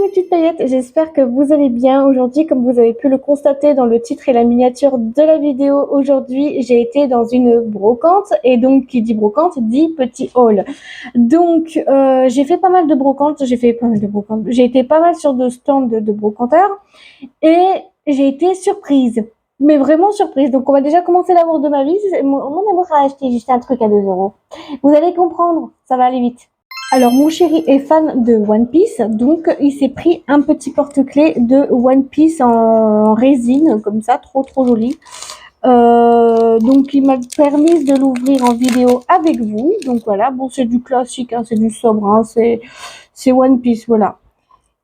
mes petites paillettes, j'espère que vous allez bien. Aujourd'hui, comme vous avez pu le constater dans le titre et la miniature de la vidéo, aujourd'hui j'ai été dans une brocante et donc qui dit brocante dit petit haul. Donc j'ai fait pas mal de brocantes, j'ai été pas mal sur de stands de brocanteurs et j'ai été surprise. Mais vraiment surprise. Donc on va déjà commencer l'amour de ma vie. Mon amour a acheté juste un truc à 2 euros. Vous allez comprendre, ça va aller vite. Alors, mon chéri est fan de One Piece, donc il s'est pris un petit porte-clés de One Piece en résine, comme ça, trop trop joli. Donc, il m'a permis de l'ouvrir en vidéo avec vous. Donc voilà, bon, c'est du classique, hein, c'est du sobre, hein, c'est One Piece, voilà.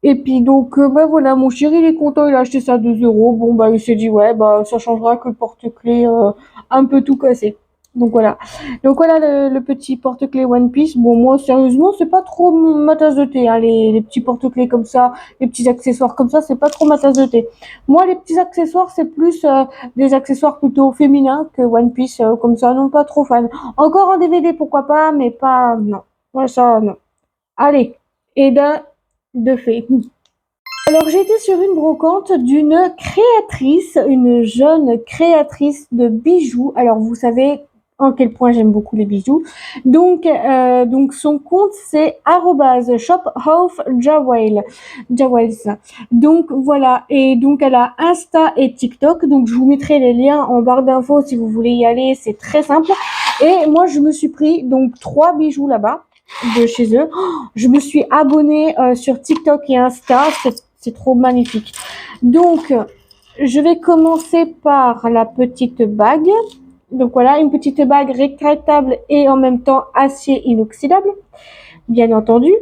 Et puis donc, bah voilà, mon chéri il est content, il a acheté ça à 2 euros. Bon bah il s'est dit ouais bah ça changera que le porte-clés un peu tout cassé. Donc voilà. Donc voilà le petit porte-clés One Piece. Bon moi sérieusement c'est pas trop ma tasse de thé, hein, les petits porte-clés comme ça, les petits accessoires comme ça, c'est pas trop ma tasse de thé. Moi les petits accessoires c'est plus des accessoires plutôt féminins que One Piece comme ça, non pas trop fan. Encore en DVD pourquoi pas, mais pas non. Ouais ça non. Allez. Et d'un de fait. Alors j'étais sur une brocante d'une créatrice, une jeune créatrice de bijoux. Alors vous savez en quel point j'aime beaucoup les bijoux. Donc son compte c'est @shophoffjawel. Jawels. Donc voilà, et donc elle a Insta et TikTok. Donc je vous mettrai les liens en barre d'infos si vous voulez y aller, c'est très simple. Et moi je me suis pris donc 3 bijoux là-bas de chez eux. Je me suis abonnée sur TikTok et Insta, c'est trop magnifique. Donc, je vais commencer par la petite bague. Donc voilà, une petite bague rétractable et en même temps acier inoxydable, bien entendu.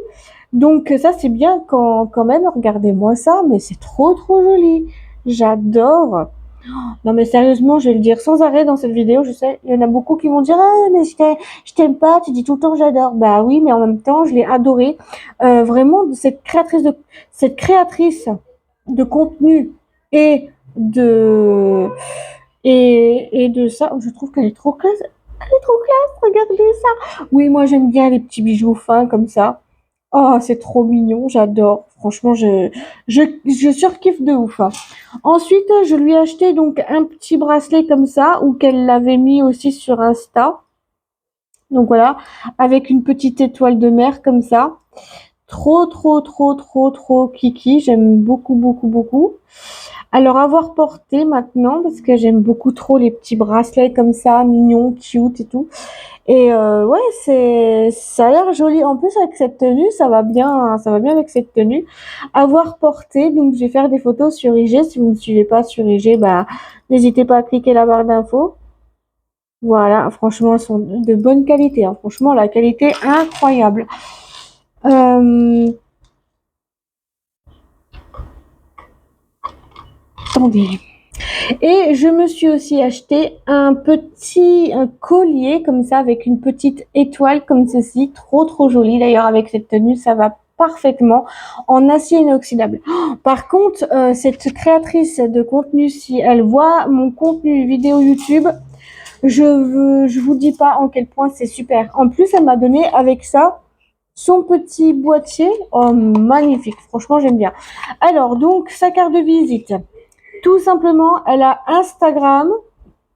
Donc ça c'est bien quand même, regardez-moi ça, mais c'est trop trop joli. J'adore. Non mais sérieusement, je vais le dire sans arrêt dans cette vidéo, je sais, il y en a beaucoup qui vont dire «Ah mais je t'aime pas, tu dis tout le temps j'adore». Bah oui, mais en même temps, je l'ai adoré. Vraiment cette créatrice de contenu et de et de ça, je trouve qu'elle est trop classe. Elle est trop classe, regardez ça. Oui, moi j'aime bien les petits bijoux fins comme ça. Oh, c'est trop mignon, j'adore. Franchement, je surkiffe de ouf, hein. Ensuite, je lui ai acheté donc un petit bracelet comme ça, ou qu'elle l'avait mis aussi sur Insta. Donc voilà, avec une petite étoile de mer comme ça. Trop, trop, trop, trop, trop kiki. J'aime beaucoup, beaucoup, beaucoup. Alors, à voir porter maintenant, parce que j'aime beaucoup trop les petits bracelets comme ça, mignons, cute et tout. Et ouais, ça a l'air joli. En plus, avec cette tenue, ça va bien avec cette tenue. À voir porter, donc je vais faire des photos sur IG. Si vous ne me suivez pas sur IG, bah, n'hésitez pas à cliquer la barre d'infos. Voilà, franchement, elles sont de bonne qualité, hein. Franchement, la qualité est incroyable. Euh, attendez. Et je me suis aussi acheté un collier comme ça avec une petite étoile comme ceci, trop trop joli. D'ailleurs avec cette tenue, ça va parfaitement en acier inoxydable. Par contre, cette créatrice de contenu, si elle voit mon contenu vidéo YouTube, je vous dis pas en quel point c'est super. En plus, elle m'a donné avec ça son petit boîtier. Oh, magnifique. Franchement, j'aime bien. Alors, donc, sa carte de visite. Tout simplement, elle a Instagram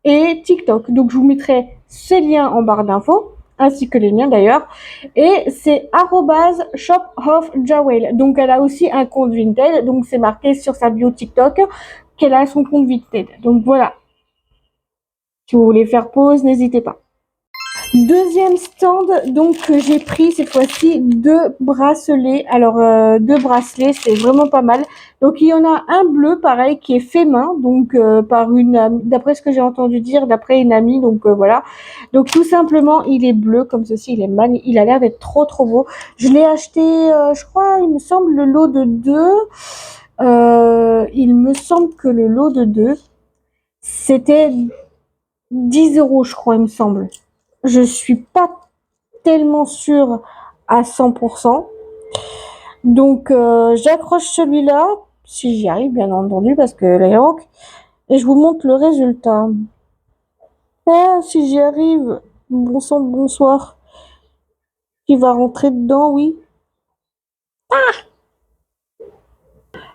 et TikTok. Donc, je vous mettrai ces liens en barre d'infos, ainsi que les miens d'ailleurs. Et c'est @shophoffjawel. Donc, elle a aussi un compte Vinted. Donc, c'est marqué sur sa bio TikTok qu'elle a son compte Vinted. Donc, voilà. Si vous voulez faire pause, n'hésitez pas. Deuxième stand, donc que j'ai pris cette fois-ci 2 bracelets. Alors 2 bracelets, c'est vraiment pas mal. Donc il y en a un bleu, pareil, qui est fait main, donc par d'après ce que j'ai entendu dire, d'après une amie. Donc voilà. Donc tout simplement, il est bleu comme ceci, il a l'air d'être trop trop beau. Je l'ai acheté, je crois, il me semble le lot de 2. Il me semble que le lot de 2, c'était 10 euros, je crois, il me semble. Je suis pas tellement sûre à 100%. Donc, j'accroche celui-là, si j'y arrive, bien entendu, parce que là, et je vous montre le résultat. Ah, si j'y arrive, bon sang, bonsoir. Il va rentrer dedans, oui.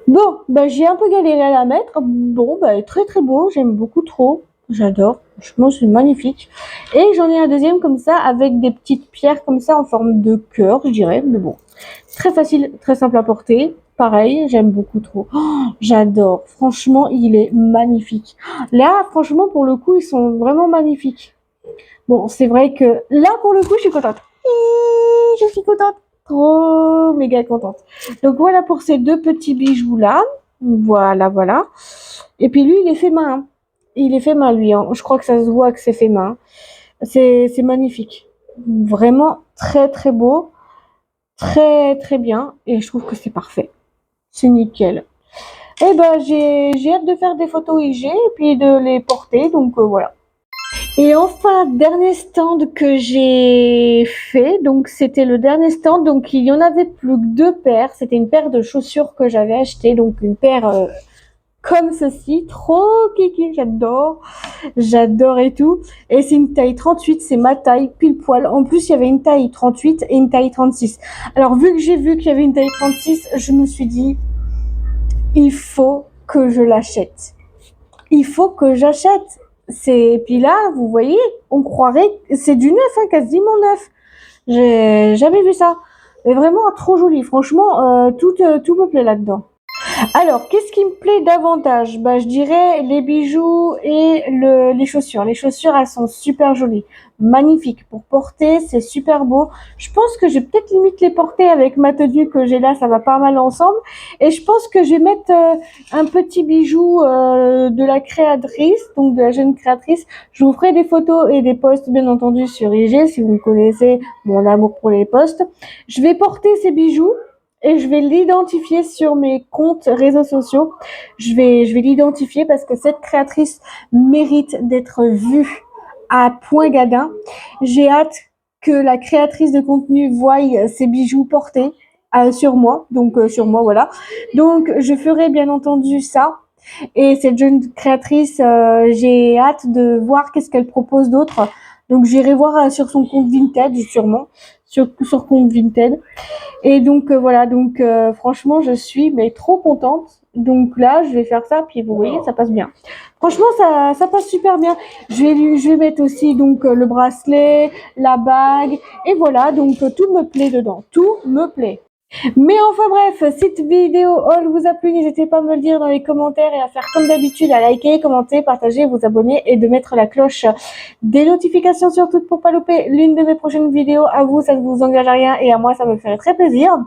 Bon, bah, j'ai un peu galéré à la mettre. Bon, bah, très très beau, j'aime beaucoup trop. J'adore, franchement, c'est magnifique. Et j'en ai un deuxième comme ça, avec des petites pierres comme ça en forme de cœur, je dirais. Mais bon, très facile, très simple à porter. Pareil, j'aime beaucoup trop. Oh, j'adore. Franchement, il est magnifique. Là, franchement, pour le coup, ils sont vraiment magnifiques. Bon, c'est vrai que là, pour le coup, je suis contente. Je suis contente. Trop méga contente. Donc voilà pour ces deux petits bijoux là. Voilà, voilà. Et puis lui, il est fait main, hein. Il est fait main, lui, hein. Je crois que ça se voit que c'est fait main. C'est magnifique. Vraiment très, très beau. Très, très bien. Et je trouve que c'est parfait. C'est nickel. Et ben, j'ai hâte de faire des photos IG et puis de les porter. Donc voilà. Et enfin, dernier stand que j'ai fait, donc c'était le dernier stand, donc il y en avait plus que deux paires, c'était une paire de chaussures que j'avais acheté, donc une paire comme ceci, trop kiki, j'adore et tout, et c'est une taille 38, c'est ma taille, pile poil, en plus il y avait une taille 38 et une taille 36, alors vu que j'ai vu qu'il y avait une taille 36, je me suis dit, il faut que je l'achète. Il faut que j'achète. C'est puis là, vous voyez, on croirait que c'est du neuf, hein, quasiment neuf. J'ai jamais vu ça. Mais vraiment trop joli. Franchement, tout me plaît là-dedans. Alors, qu'est-ce qui me plaît davantage? Bah, je dirais les bijoux et les chaussures. Les chaussures, elles sont super jolies, magnifiques pour porter, c'est super beau. Je pense que je vais peut-être limite les porter avec ma tenue que j'ai là, ça va pas mal ensemble. Et je pense que je vais mettre un petit bijou de la créatrice, donc de la jeune créatrice. Je vous ferai des photos et des posts, bien entendu, sur IG, si vous connaissez mon amour pour les posts. Je vais porter ces bijoux et je vais l'identifier sur mes comptes réseaux sociaux. Je vais l'identifier parce que cette créatrice mérite d'être vue à Point-Gadin. J'ai hâte que la créatrice de contenu voie ses bijoux portés sur moi, donc sur moi, voilà. Donc je ferai bien entendu ça. Et cette jeune créatrice, j'ai hâte de voir qu'est-ce qu'elle propose d'autre. Donc j'irai voir sur son compte Vinted, sûrement, sur compte Vinted. Et donc voilà, donc franchement, je suis mais trop contente. Donc là, je vais faire ça, puis vous voyez, ça passe bien. Franchement, ça passe super bien. Je vais mettre aussi donc le bracelet, la bague, et voilà, donc tout me plaît dedans. Tout me plaît. Mais enfin bref, cette vidéo haul vous a plu, n'hésitez pas à me le dire dans les commentaires et à faire comme d'habitude, à liker, commenter, partager, vous abonner et de mettre la cloche des notifications surtout pour pas louper l'une de mes prochaines vidéos. À vous, ça ne vous engage à rien et à moi, ça me ferait très plaisir.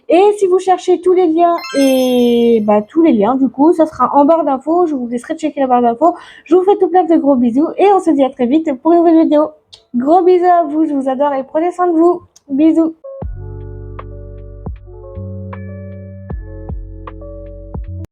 Et si vous cherchez tous les liens et tous les liens, du coup, ça sera en barre d'infos. Je vous laisserai checker la barre d'infos. Je vous fais tout plein de gros bisous et on se dit à très vite pour une nouvelle vidéo. Gros bisous à vous, je vous adore et prenez soin de vous. Bisous.